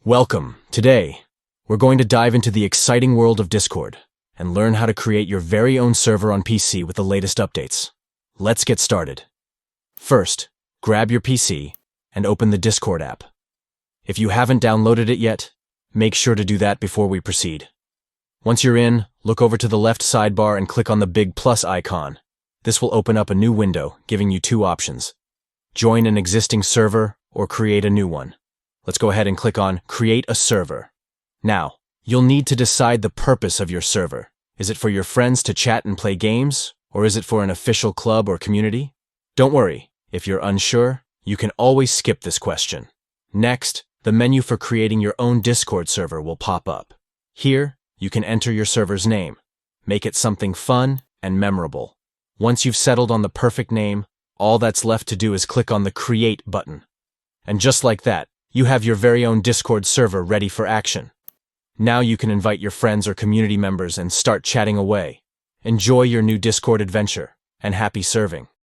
Welcome. Today, we're going to dive into the exciting world of Discord and learn how to create your very own server on PC with the latest updates. Let's get started. First, grab your PC and open the Discord app. If you haven't downloaded it yet, make sure to do that before we proceed. Once you're in, look over to the left sidebar and click on the big plus icon. This will open up a new window, giving you two options: join an existing server or create a new one. Let's go ahead and click on Create a Server. Now, you'll need to decide the purpose of your server. Is it for your friends to chat and play games, or is it for an official club or community? Don't worry, if you're unsure, you can always skip this question. Next, the menu for creating your own Discord server will pop up. Here, you can enter your server's name. Make it something fun and memorable. Once you've settled on the perfect name, all that's left to do is click on the Create button. And just like that, you have your very own Discord server ready for action. Now you can invite your friends or community members and start chatting away. Enjoy your new Discord adventure, and happy serving.